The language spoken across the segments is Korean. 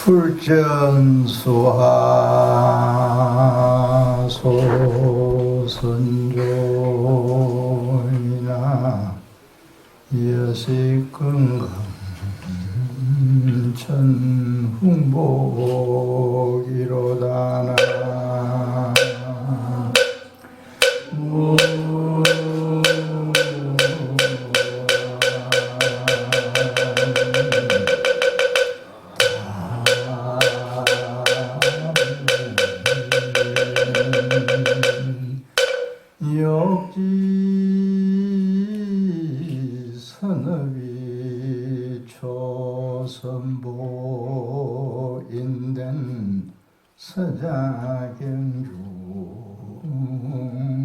불전수하소선조이나 여식건강 천흥복이로다나. 역지 선업이 초선보인된 서자경중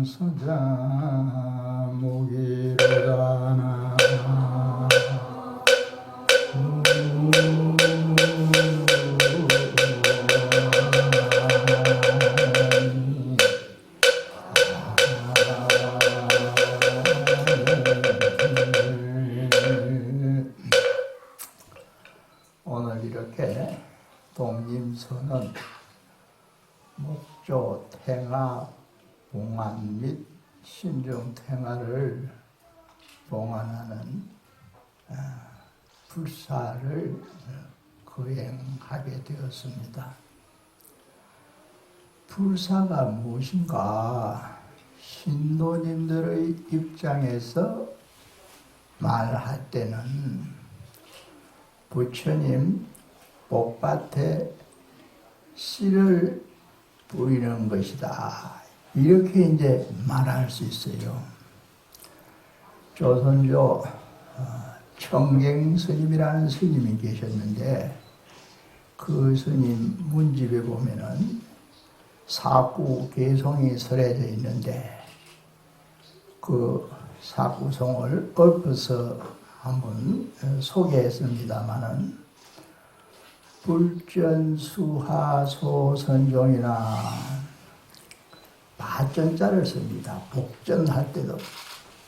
서자무기로다나. 오늘 이렇게 동림선은 목조 탱화 봉안 및 신중 탱화를 봉안하는 불사를 거행하게 되었습니다. 불사가 무엇인가? 신도님들의 입장에서 말할 때는 부처님 복밭에 씨를 뿌리는 것이다, 이렇게 이제 말할 수 있어요. 조선조 청갱 스님이라는 스님이 계셨는데, 그 스님 문집에 보면은 사구 개송이 설해져 있는데, 그 사구송을 읊어서 한번 소개했습니다마는, 불전수하소선종이나 바전자를 씁니다. 복전할 때도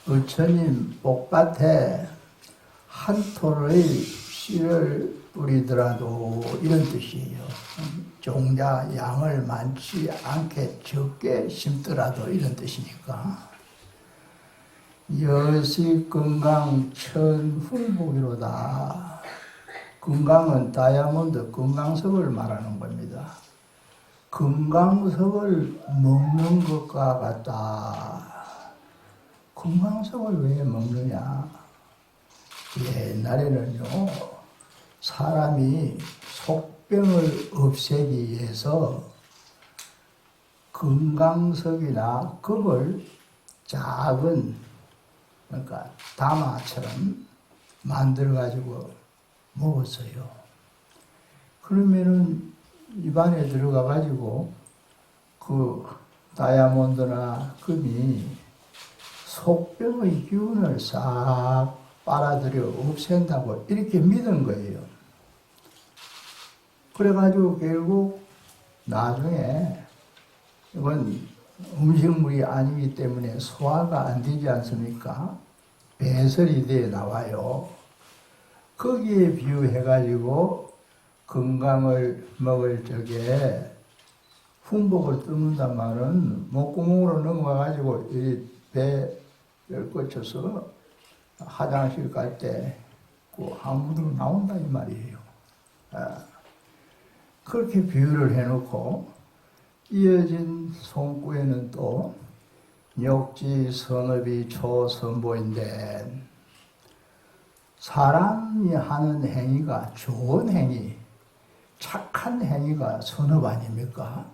부처님 복밭에 한 톨의 씨를 뿌리더라도 이런 뜻이에요. 종자 양을 많지 않게 적게 심더라도 이런 뜻이니까. 여시 건강 천흥복이로다. 건강은 다이아몬드 건강석을 말하는 겁니다. 건강석을 먹는 것과 같다. 건강석을 왜 먹느냐? 옛날에는요, 사람이 속병을 없애기 위해서 건강석이나 겁을 작은, 그러니까 다마처럼 만들어가지고 먹었어요. 그러면은 입안에 들어가가지고 그 다이아몬드나 금이 속병의 기운을 싹 빨아들여 없앤다고 이렇게 믿은 거예요. 그래가지고 결국 나중에 이건 음식물이 아니기 때문에 소화가 안 되지 않습니까? 배설이 돼 나와요. 거기에 비유해가지고 건강을 먹을 적에 훈복을 뜯는단 말은 목구멍으로 넘어가가지고 이 배를 거쳐서 화장실 갈 때 그 항문으로 나온다 이 말이에요. 그렇게 비유를 해놓고 이어진 송구에는 또 역지 선업이 초선보인데, 사람이 하는 행위가 좋은 행위, 착한 행위가 선업 아닙니까?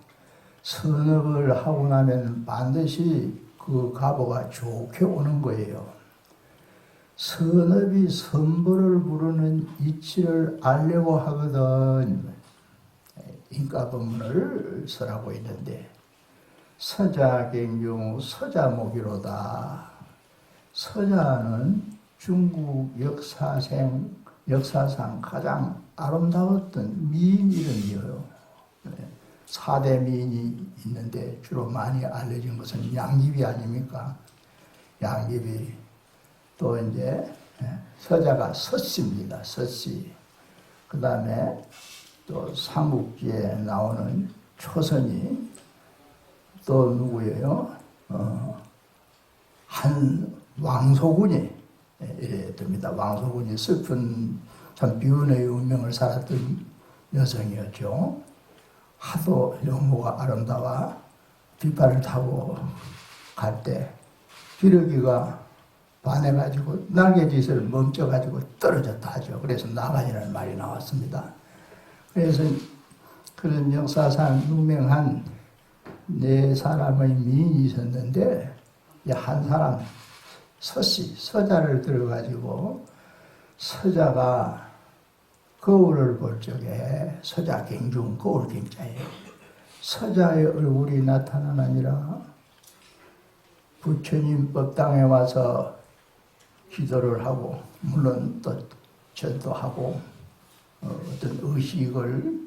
선업을 하고 나면 반드시 그 가보가 좋게 오는 거예요. 선업이 선보를 부르는 이치를 알려고 하거든 인가법문을 설하고 있는데, 서자경중 서자목이로다. 서자는 중국 역사상 가장 아름다웠던 미인 이름이에요. 4대 미인이 있는데 주로 많이 알려진 것은 양귀비 아닙니까? 양귀비. 또 이제 서자가 서씨입니다. 서씨. 그 다음에 또 삼국지에 나오는 초선이 또 누구예요? 한 왕소군이 이래 됩니다. 왕소군이 슬픈 참 비운의 운명을 살았던 여성이었죠. 하도 영모가 아름다워 뒷발을 타고 갈 때 기러기가 반해가지고 날개짓을 멈춰가지고 떨어졌다 하죠. 그래서 나간이라는 말이 나왔습니다. 그래서 그런 역사상 유명한 네 사람의 미인이 있었는데 한 사람 서씨, 서자를 들어가지고 서자가 거울을 볼 적에 서자 경중, 거울 경자예요. 서자의 얼굴이 나타나느니라 부처님 법당에 와서 기도를 하고 물론 또 전도하고 어떤 의식을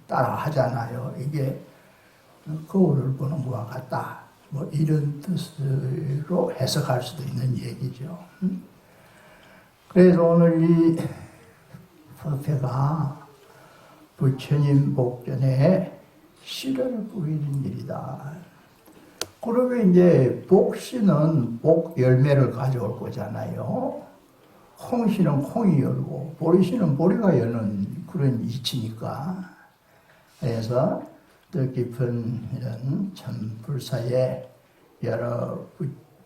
따라 하잖아요. 이게 거울을 보는 것과 같다. 뭐 이런 뜻으로 해석할 수도 있는 얘기죠. 그래서 오늘 이 법회가 부처님 복전에 씨를 뿌리는 일이다. 그러면 이제 복씨는 복 열매를 가져올 거잖아요. 콩씨는 콩이 열고 보리씨는 보리가 여는 그런 이치니까. 그래서 뜻깊은 이런 참 불사에 여러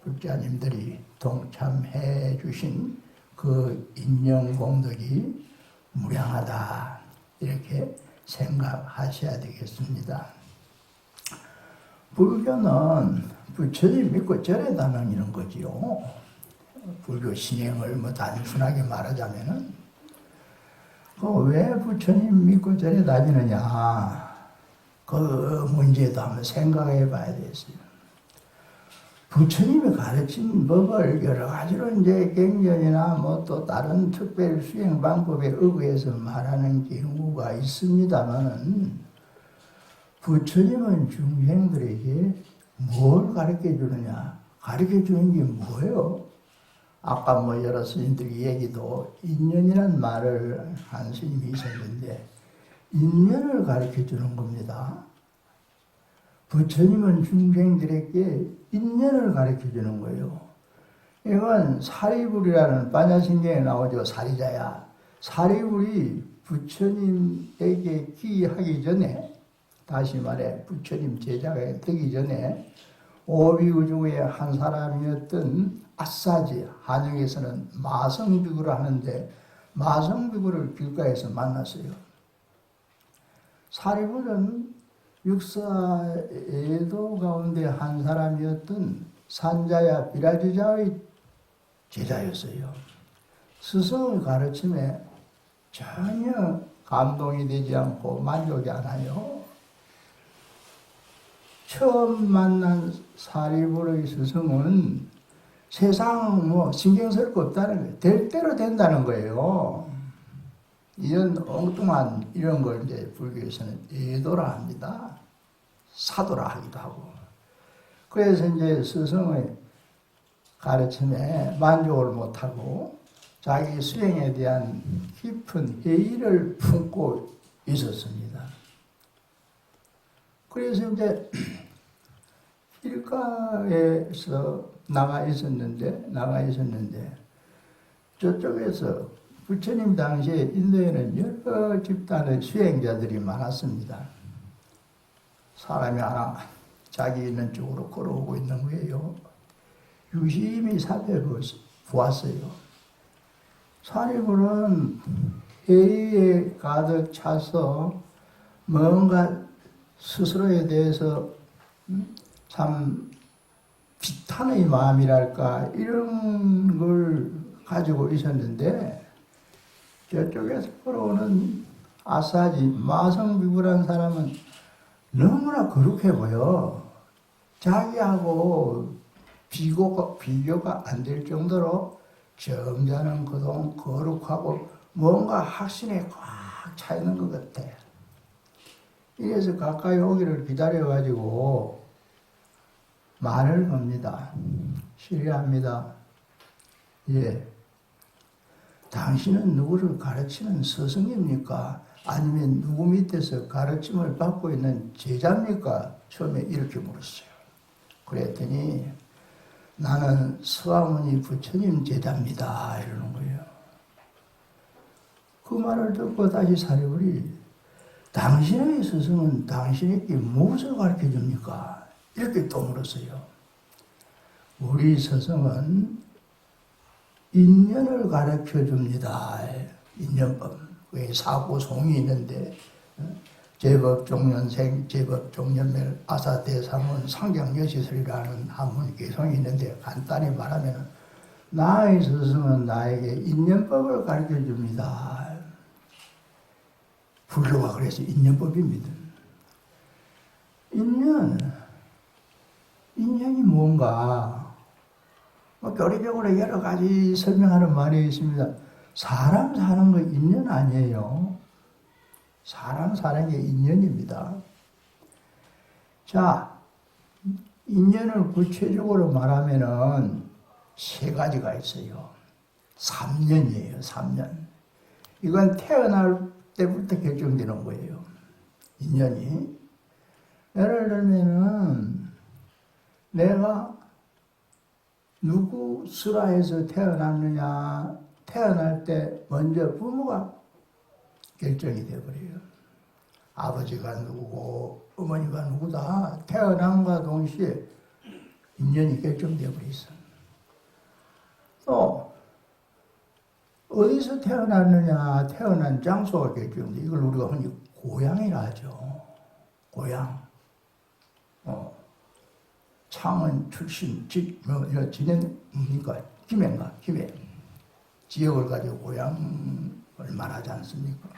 불자님들이 동참해 주신 그 인연공덕이 무량하다 이렇게 생각하셔야 되겠습니다. 불교는 부처님 믿고 절에 다니는 거지요. 불교 신행을 뭐 단순하게 말하자면은 왜 부처님 믿고 절에 다니느냐 그 문제도 한번 생각해 봐야 되겠어요. 부처님이 가르친 법을 여러 가지로 이제 경전이나 뭐 또 다른 특별 수행 방법에 의거해서 말하는 경우가 있습니다만은 부처님은 중생들에게 뭘 가르쳐 주느냐? 가르쳐 주는 게 뭐예요? 아까 뭐 여러 스님들이 얘기도 인연이란 말을 한 스님이 있었는데 인연을 가르쳐 주는 겁니다. 부처님은 중생들에게 인연을 가르쳐 주는 거예요. 이건 사리불이라는 반야신경에 나오죠. 사리자야. 사리불이 부처님에게 기하기 전에 다시 말해 부처님 제자가 되기 전에 오비우주의 한 사람이었던 아싸지, 한영에서는 마성비구를 하는데 마성비구를 길가에서 만났어요. 사리불은 육사에도 가운데 한 사람이었던 산자야 비라지자의 제자였어요. 스승의 가르침에 전혀 감동이 되지 않고 만족이 않아요. 처음 만난 사리불의 스승은 세상 뭐 신경 쓸 거 없다는 거예요. 될 대로 된다는 거예요. 이런 엉뚱한 이런 걸 이제 불교에서는 예도라 합니다. 사도라 하기도 하고. 그래서 이제 스승의 가르침에 만족을 못하고 자기 수행에 대한 깊은 회의를 품고 있었습니다. 그래서 이제 길가에서 나가 있었는데 저쪽에서 부처님 당시에 인도에는 여러 집단의 수행자들이 많았습니다. 사람이 하나 자기 있는 쪽으로 걸어오고 있는 거예요. 유심히 살펴보았어요. 사리불은 회의에 가득 차서 뭔가 스스로에 대해서 참 비탄의 마음이랄까 이런 걸 가지고 있었는데 저쪽에서 걸어오는 아사지 마성비구라는 사람은 너무나 거룩해 보여. 자기하고 비교가 안 될 정도로 점잖은 그동 거룩하고 뭔가 확신에 꽉 차 있는 것 같아. 이래서 가까이 오기를 기다려가지고 말을 겁니다. 실례합니다. 예. 당신은 누구를 가르치는 스승입니까? 아니면 누구 밑에서 가르침을 받고 있는 제자입니까? 처음에 이렇게 물었어요. 그랬더니 나는 서아무니 부처님 제자입니다. 이러는 거예요. 그 말을 듣고 다시 사리불이 당신의 스승은 당신에게 무엇을 가르쳐 줍니까? 이렇게 또 물었어요. 우리 스승은 인연을 가르쳐 줍니다. 인연법. 사고송이 있는데 제법종년생, 제법종년멸, 아사대상은 상경여시설이라는 한문 개성이 있는데 간단히 말하면 나의 스승은 나에게 인연법을 가르쳐 줍니다. 불교가 그래서 인연법입니다. 인연이 뭔가 교리적으로 여러 가지 설명하는 말이 있습니다. 사람 사는 거 인연 아니에요. 사람 사는 게 인연입니다. 자, 인연을 구체적으로 말하면은 세 가지가 있어요. 3년이에요, 3년. 이건 태어날 때부터 결정되는 거예요. 인연이. 예를 들면은 내가 누구 수라에서 태어났느냐, 태어날 때 먼저 부모가 결정이 되어버려요. 아버지가 누구고 어머니가 누구다 태어남과 동시에 인연이 결정되어버렸어. 또 어디서 태어났느냐, 태어난 장소가 결정돼. 이걸 우리가 흔히 고향이라 하죠. 고향. 창원 출신, 지는 뭡니까? 김해인가? 김해. 지역을 가지고 고향을 말하지 않습니까?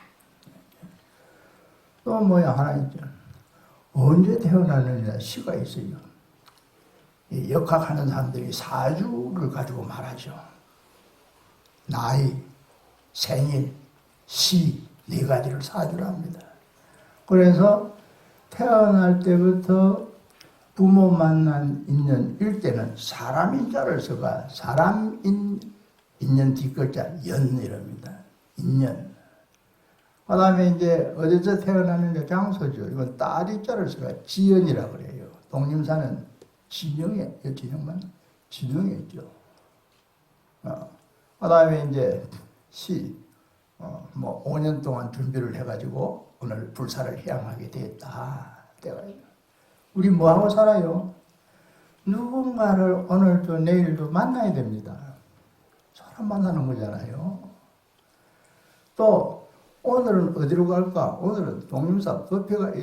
또 뭐야 하나 있죠. 언제 태어났느냐 시가 있어요. 역학하는 사람들이 사주를 가지고 말하죠. 나이, 생일, 시, 네 가지를 사주를 합니다. 그래서 태어날 때부터 부모 만난 인연일 때는 사람 인자를 써가 사람 인연 뒷글자 연이랍니다. 인연. 그 다음에 이제 어디서 태어났는지 장소죠. 이건 딸 인자를 써가 지연이라고 그래요. 독림사는 진영에, 진영만 진영에 있죠. 그 다음에 이제 시, 5년 동안 준비를 해가지고 오늘 불사를 향하게 됐다. 우리 뭐하고 살아요? 누군가를 오늘도 내일도 만나야 됩니다. 사람 만나는 거잖아요. 또 오늘은 어디로 갈까? 오늘은 독림사 법회가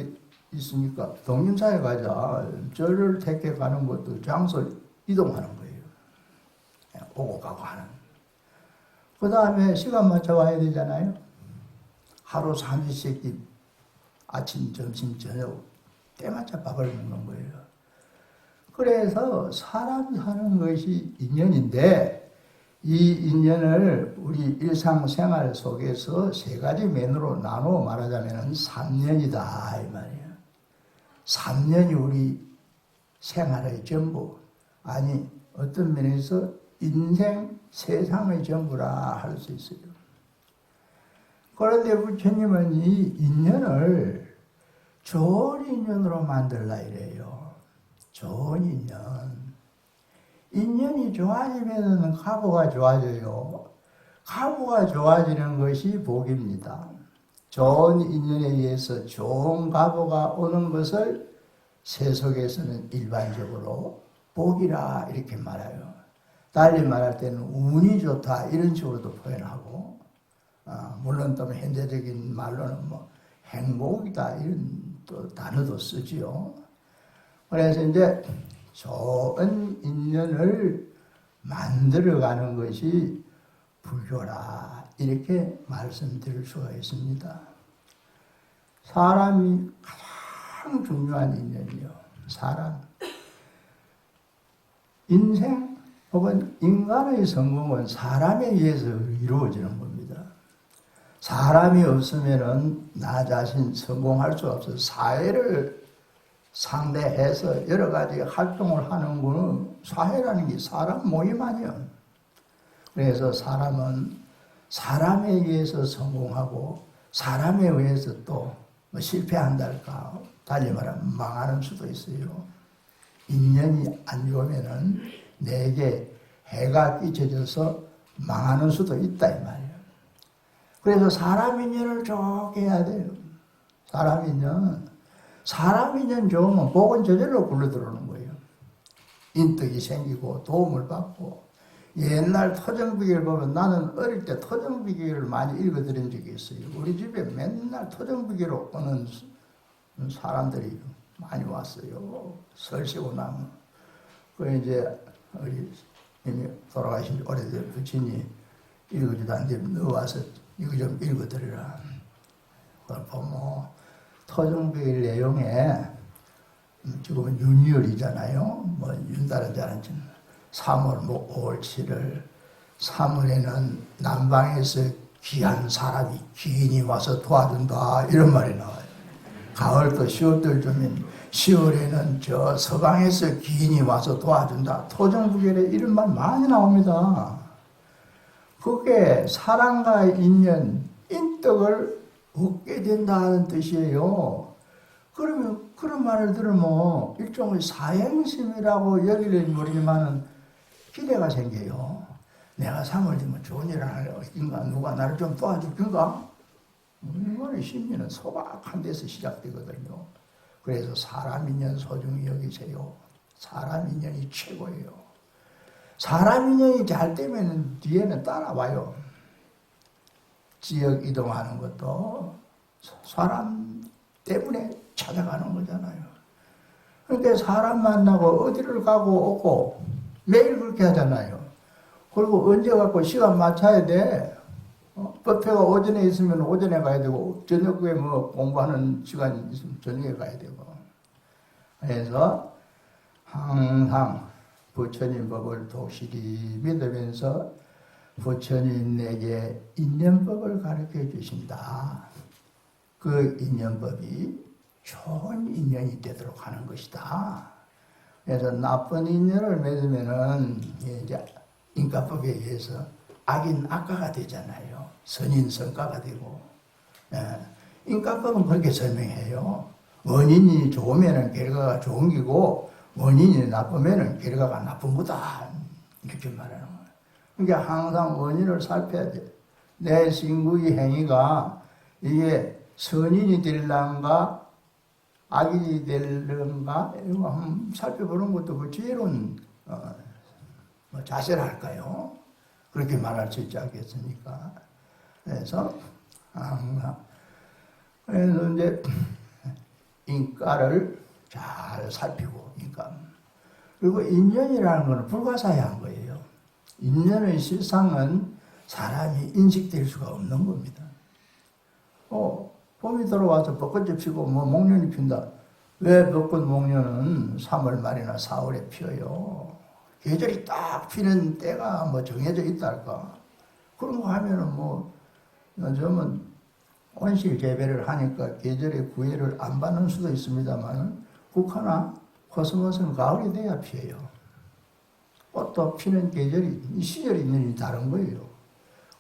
있으니까 독림사에 가자. 절을 택해 가는 것도 장소 이동하는 거예요. 오고 가고 하는. 그 다음에 시간 맞춰 와야 되잖아요. 하루 3시씩 아침, 점심, 저녁 때맞춰 밥을 먹는 거예요. 그래서 사람 사는 것이 인연인데 이 인연을 우리 일상생활 속에서 세 가지 면으로 나누어 말하자면 3년이다 이 말이에요. 3년이 우리 생활의 전부, 아니 어떤 면에서 인생 세상의 전부라 할 수 있어요. 그런데 부처님은 이 인연을 좋은 인연으로 만들라 이래요. 좋은 인연. 인연이 좋아지면 가보가 좋아져요. 가보가 좋아지는 것이 복입니다. 좋은 인연에 의해서 좋은 가보가 오는 것을 세속에서는 일반적으로 복이라 이렇게 말해요. 달리 말할 때는 운이 좋다 이런 식으로도 표현하고, 물론 또 현대적인 말로는 행복이다 이런 또 단어도 쓰지요. 그래서 이제 좋은 인연을 만들어가는 것이 불교라 이렇게 말씀드릴 수가 있습니다. 사람이 가장 중요한 인연이요. 사람. 인생 혹은 인간의 성공은 사람에 의해서 이루어지는 겁니다. 사람이 없으면은 나 자신 성공할 수 없어서 사회를 상대해서 여러 가지 활동을 하는 거는 사회라는 게 사람 모임 아니에요. 그래서 사람은 사람에 의해서 성공하고 사람에 의해서 또 뭐 실패한달까, 달리 말하면 망하는 수도 있어요. 인연이 안 좋으면은 내게 해가 끼쳐져서 망하는 수도 있다 이 말이에요. 그래서 사람 인연을 좋게 해야 돼요. 사람 인연 좋으면 복은 저절로 굴러들어오는 거예요. 인덕이 생기고 도움을 받고. 옛날 토정비기를 보면 나는 어릴 때 토정비기를 많이 읽어드린 적이 있어요. 우리 집에 맨날 토정비기로 오는 사람들이 많이 왔어요. 설시고 나면. 그 이제 우리 이미 돌아가신 오래된 부친이 읽어주도 않는데 너 와서 이거 좀 읽어드리라. 그걸 보면 토정비기 내용에 지금은 윤희열이잖아요. 뭐 윤달은 잘하지만 3월, 5월, 7월 3월에는 남방에서 귀한 사람이 귀인이 와서 도와준다 이런 말이 나와요. 가을도 10월들 주면 10월에는 저 서방에서 귀인이 와서 도와준다. 토정부결에 이런 말 많이 나옵니다. 그게 사랑과 인연, 인덕을 얻게 된다는 뜻이에요. 그러면 그런 말을 들으면 일종의 사행심이라고 여기를 모르지만은 기대가 생겨요. 내가 3월 되면 좋은 일을 할인가, 누가 나를 좀 도와줄긴가? 이거는 심리는 소박한 데서 시작되거든요. 그래서 사람 인연 소중히 여기세요. 사람 인연이 최고예요. 사람 인연이 잘 되면 뒤에는 따라와요. 지역 이동하는 것도 사람 때문에 찾아가는 거잖아요. 그러니까 사람 만나고 어디를 가고 오고 매일 그렇게 하잖아요. 그리고 언제 갖고 시간 맞춰야 돼. 법회가 오전에 있으면 오전에 가야 되고 저녁에 뭐 공부하는 시간이 있으면 저녁에 가야 되고. 그래서 항상 부처님 법을 독실히 믿으면서 부처님 내게 인연법을 가르쳐 주신다. 그 인연법이 좋은 인연이 되도록 하는 것이다. 그래서 나쁜 인연을 맺으면은 이제 인과법에 의해서 악인 악과가 되잖아요. 선인 선과가 되고. 인과법은 그렇게 설명해요. 원인이 좋으면은 결과가 좋은 기고 원인이 나쁘면은 결과가 나쁜 거다. 이렇게 말하는 거예요. 그러니까 항상 원인을 살펴야 돼. 내 신구의 행위가 이게 선인이 될란가 악인이 될런가 이거 한번 살펴보는 것도 그 지혜로운 자세랄까요? 그렇게 말할 수 있지 않겠습니까? 그래서 그래서 이제 인과를 잘 살피고 인과 그리고 인연이라는 것은 불가사의한 거예요. 인연의 실상은 사람이 인식될 수가 없는 겁니다. 봄이 들어와서 벚꽃이 피고 뭐 목련이 핀다. 왜 벚꽃 목련은 3월 말이나 4월에 피어요? 계절이 딱 피는 때가 뭐 정해져 있달까? 그런 거 하면은 뭐 요즘은 온실 재배를 하니까 계절의 구애를 안 받는 수도 있습니다만 국화나 코스모스는 가을이 돼야 피어요. 꽃도 피는 계절이 이 시절 인연이 다른 거예요.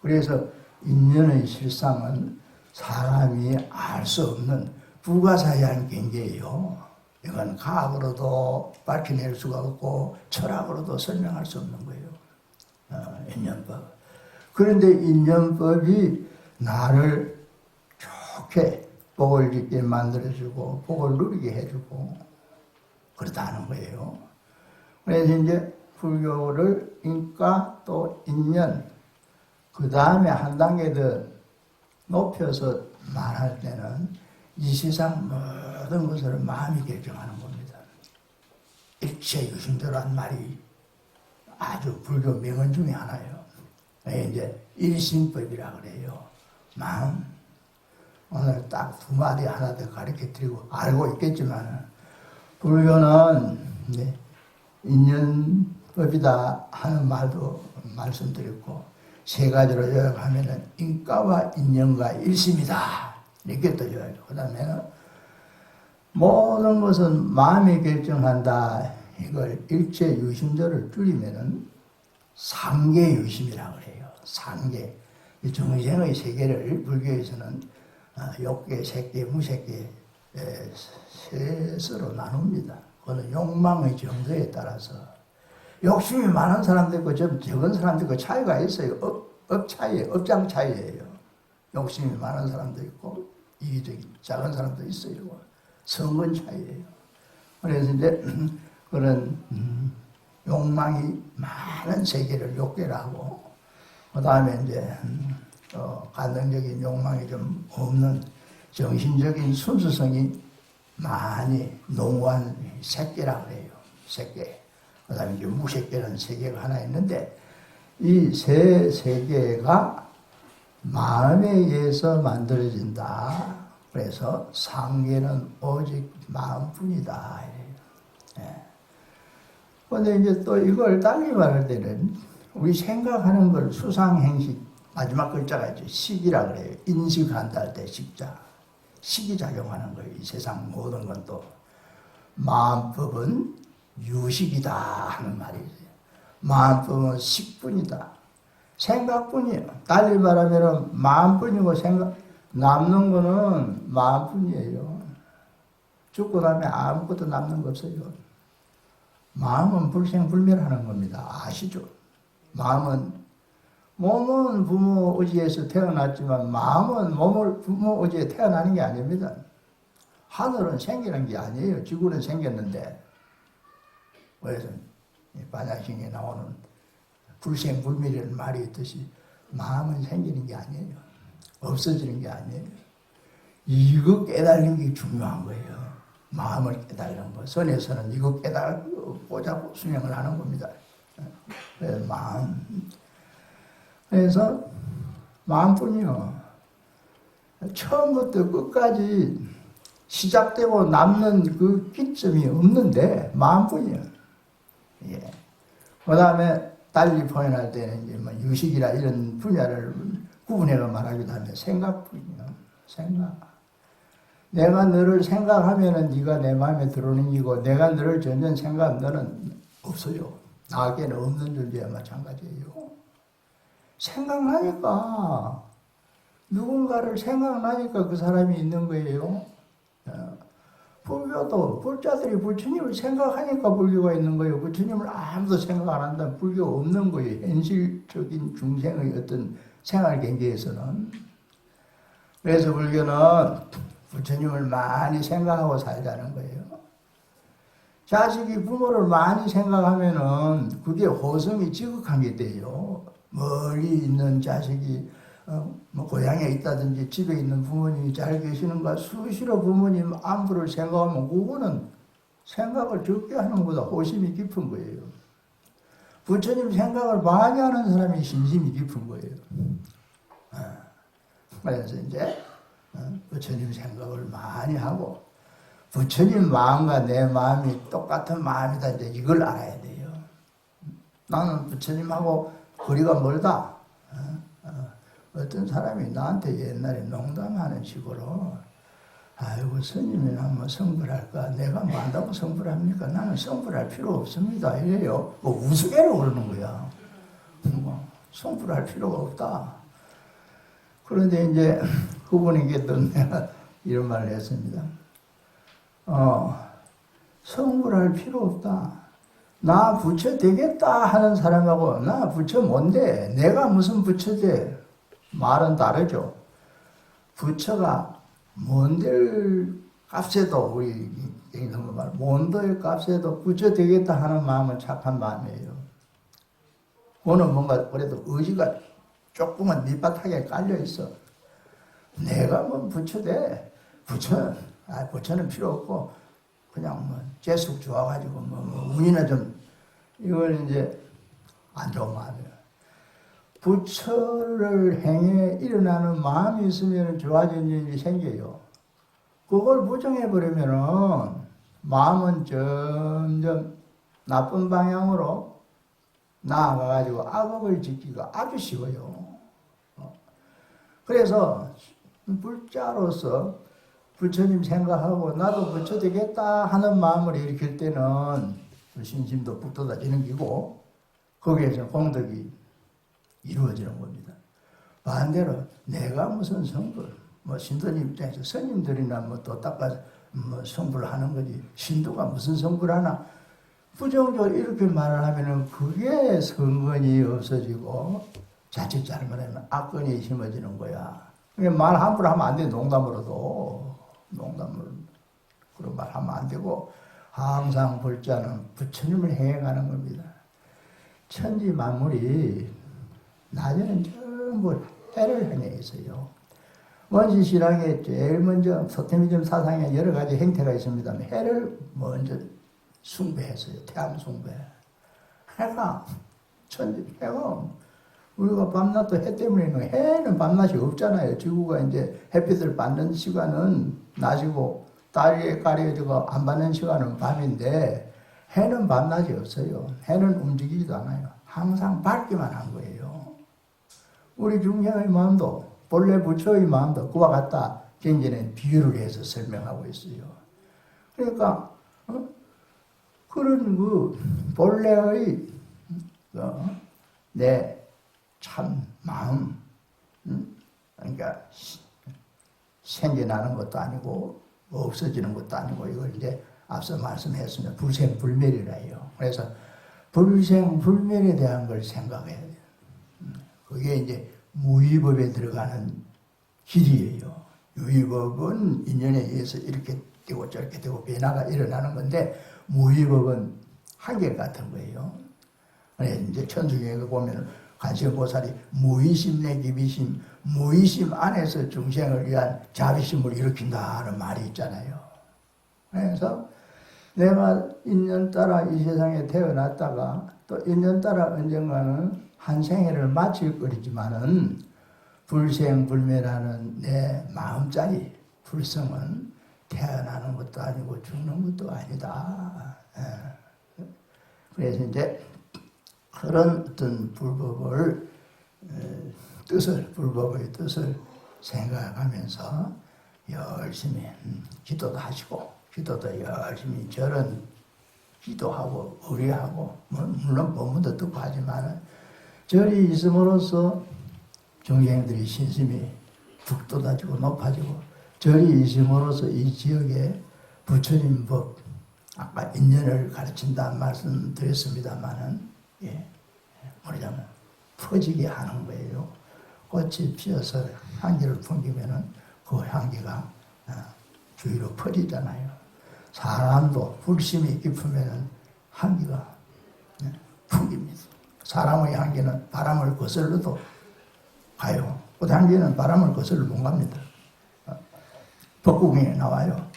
그래서 인연의 실상은 사람이 알 수 없는 불가사의한 경계예요. 이건 과학으로도 밝혀낼 수가 없고 철학으로도 설명할 수 없는 거예요. 인연법. 그런데 인연법이 나를 좋게 복을 짓게 만들어주고 복을 누리게 해주고 그렇다는 거예요. 그래서 이제 불교를 인과 또 인연 그 다음에 한 단계 더 높여서 말할 때는 이 세상 모든 것을 마음이 결정하는 겁니다. 일체유심조란 말이 아주 불교 명언 중에 하나예요. 이제 일심법이라 그래요. 마음. 오늘 딱 두 마디 하나 더 가르쳐 드리고 알고 있겠지만 불교는 인연법이다 하는 말도 말씀드렸고 세 가지로 요약하면은 인과와 인연과 일심이다. 이렇게 또 요약해요. 그 다음에는 모든 것은 마음이 결정한다. 이걸 일체 유심조를 줄이면은 상계유심이라고 그래요. 상계. 이 중생의 세계를 불교에서는 욕계, 색계, 무색계 셋으로 나눕니다. 그거는 욕망의 정도에 따라서 욕심이 많은 사람도 있고 좀 적은 사람도 있고 차이가 있어요. 업 차이예요. 업장 차이예요. 욕심이 많은 사람도 있고 이기적인 작은 사람도 있어요. 성근 차이예요. 그래서 이제 그런 욕망이 많은 세계를 욕계라고, 그 다음에 이제 간등적인 욕망이 좀 없는 정신적인 순수성이 많이 농후한 색계라고 해요. 색계. 그 다음에 이제 무색계라는 세계가 하나 있는데, 이 세 세계가 마음에 의해서 만들어진다. 그래서 상계는 오직 마음뿐이다. 그런데 이제 또 이걸 달리 말할 때는 우리 생각하는 걸 수상행식, 마지막 글자가 있죠. 식이라 그래요. 인식한다 할 때 식자. 식이 작용하는 거예요. 이 세상 모든 건 또. 마음법은 유식이다 하는 말이지. 마음법은 식뿐이다. 생각뿐이에요. 달리 말하면 마음뿐이고 남는 거는 마음뿐이에요. 죽고 나면 아무것도 남는 거 없어요. 마음은 불생불멸하는 겁니다. 아시죠? 몸은 부모 의지에서 태어났지만 마음은 부모 의지에 태어나는 게 아닙니다. 하늘은 생기는 게 아니에요. 지구는 생겼는데. 그래서 반야신에 나오는 불생불멸이라는 말이 있듯이 마음은 생기는 게 아니에요. 없어지는 게 아니에요. 이거 깨달는 게 중요한 거예요. 마음을 깨달는 거. 선에서는 이거 깨달고자 수행을 하는 겁니다. 그래서 그래서 마음뿐이요. 처음부터 끝까지 시작되고 남는 그 끼점이 없는데 마음뿐이요. 예. 그 다음에 달리 표현할 때는 이제 뭐 유식이라 이런 분야를 구분해서 말하기도 하면 생각뿐이요. 생각. 내가 너를 생각하면은 네가 내 마음에 들어오는 이고, 내가 너를 전혀 생각하면 너는 없어요. 나에게는 없는 존재와 마찬가지예요. 생각나니까, 누군가를 생각나니까 그 사람이 있는 거예요. 불교도 불자들이 부처님을 생각하니까 불교가 있는 거예요. 부처님을 아무도 생각 안 한다면 불교가 없는 거예요. 현실적인 중생의 어떤 생활 경계에서는. 그래서 불교는 부처님을 많이 생각하고 살자는 거예요. 자식이 부모를 많이 생각하면은 그게 호성이 지극한 게 돼요. 멀리 있는 자식이 뭐 고향에 있다든지 집에 있는 부모님이 잘 계시는가 수시로 부모님 안부를 생각하면 그거는 생각을 적게 하는 것보다 호심이 깊은 거예요. 부처님 생각을 많이 하는 사람이 신심이 깊은 거예요. 그래서 이제 부처님 생각을 많이 하고 부처님 마음과 내 마음이 똑같은 마음이다. 이제 이걸 알아야 돼요. 나는 부처님하고 거리가 멀다. 어떤 사람이 나한테 옛날에 농담하는 식으로 아이고 스님이나 뭐 성불할까? 내가 뭐 한다고 성불합니까? 나는 성불할 필요 없습니다. 이래요. 뭐 우스개로 그러는 거야. 뭐 성불할 필요가 없다. 그런데 이제 그분에게 또 내가 이런 말을 했습니다. 성불할 필요 없다. 나 부처 되겠다 하는 사람하고 나 부처 뭔데? 내가 무슨 부처 돼? 말은 다르죠. 부처가 뭔들 값에도 우리 말 뭔들 값에도 부처 되겠다 하는 마음은 착한 마음이에요. 그거는 뭔가 그래도 의지가 조금은 밑바닥에 깔려 있어. 내가 뭐 부처 돼? 부처는 필요 없고 그냥 뭐 재숙 좋아가지고 뭐 운이나 좀 이걸 이제 안 좋은 마음이에요. 부처를 행해 일어나는 마음이 있으면 좋아지는 일이 생겨요. 그걸 부정해버리면은 마음은 점점 나쁜 방향으로 나아가가지고 악업을 짓기가 아주 쉬워요. 그래서 불자로서 부처님 생각하고 나도 부처 되겠다 하는 마음을 일으킬 때는 신심도 북돋아지는 기고 거기에서 공덕이 이루어지는 겁니다. 반대로 내가 무슨 성불, 뭐 신도님 입장에서 스님들이나 뭐 또 닦아서 뭐 성불을 하는 거지 신도가 무슨 성불하나 부정적으로 이렇게 말을 하면은 그게 성근이 없어지고 자칫 잘못하면 악근이 심어지는 거야. 말 함부로 하면 안 돼. 농담으로도 그런 말 하면 안 되고 항상 볼 자는 부처님을 행해가는 겁니다. 천지 만물이 낮에는 전부 해를 행해 있어요. 원시 신앙에 제일 먼저 소태미즘 사상에 여러 가지 행태가 있습니다만 해를 먼저 숭배했어요. 태양 숭배. 해가 우리가 밤낮도 해 때문에 해는 밤낮이 없잖아요. 지구가 이제 햇빛을 받는 시간은 낮이고 달에 가려지고 안 받는 시간은 밤인데 해는 밤낮이 없어요. 해는 움직이지도 않아요. 항상 밝기만 한 거예요. 우리 중생의 마음도 본래 부처의 마음도 그와 같다. 경전에 비유를 해서 설명하고 있어요. 그러니까 그런 그 본래의 내 참 마음, 그러니까 생겨나는 것도 아니고 없어지는 것도 아니고 이걸 이제 앞서 말씀했으면 불생불멸이라 해요. 그래서 불생불멸에 대한 걸 생각해야 돼요. 그게 이제 무위법에 들어가는 길이에요. 유위법은 인연에 의해서 이렇게 되고 저렇게 되고 변화가 일어나는 건데 무위법은 한결 같은 거예요. 그래서 이제 천주교에 보면 관세음보살이 무의심 내 기비심, 무의심 안에서 중생을 위한 자비심을 일으킨다는 말이 있잖아요. 그래서 내가 인연 따라 이 세상에 태어났다가 또 인연 따라 언젠가는 한 생애를 마칠 거리지만은 불생불멸하는 내 마음짜리 불성은 태어나는 것도 아니고 죽는 것도 아니다. 그래서 이제 그런 어떤 불법의 뜻을 생각하면서 열심히 기도도 하시고, 기도도 열심히 절은 기도하고, 의뢰하고, 물론 법문도 듣고 하지만, 절이 있음으로써 중생들이 신심이 북돋아지고 높아지고, 절이 있음으로써 이 지역에 부처님 법, 아까 인연을 가르친다는 말씀 드렸습니다만은, 뭐냐면 퍼지게 하는 거예요. 꽃이 피어서 향기를 풍기면은 그 향기가 주위로 퍼지잖아요. 사람도 불심이 깊으면은 향기가 풍깁니다. 사람의 향기는 바람을 거슬러도 가요. 꽃향기는 바람을 거슬러 못 갑니다. 법국에 나와요.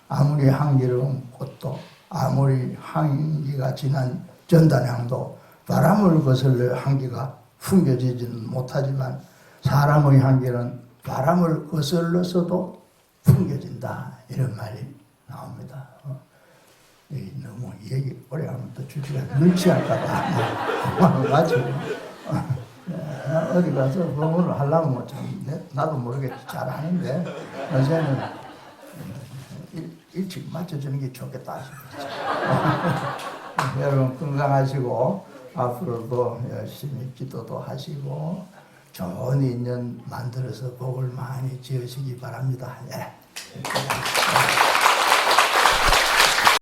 아무리 향기로운 꽃도 아무리 향기가 진한 전단향도 바람을 거슬러 향기가 풍겨지지는 못하지만 사람의 향기는 바람을 거슬러서도 풍겨진다. 이런 말이 나옵니다. 너무 얘기 오래 하면 또 주제가 눈치할까봐 마치고 어디 가서 법문을 하려면 뭐 나도 모르게 잘 하는데 요새는 일찍 맞춰주는 게 좋겠다 싶었죠. 여러분 건강하시고 앞으로도 열심히 기도도 하시고 좋은 인연 만들어서 복을 많이 지으시기 바랍니다. 예.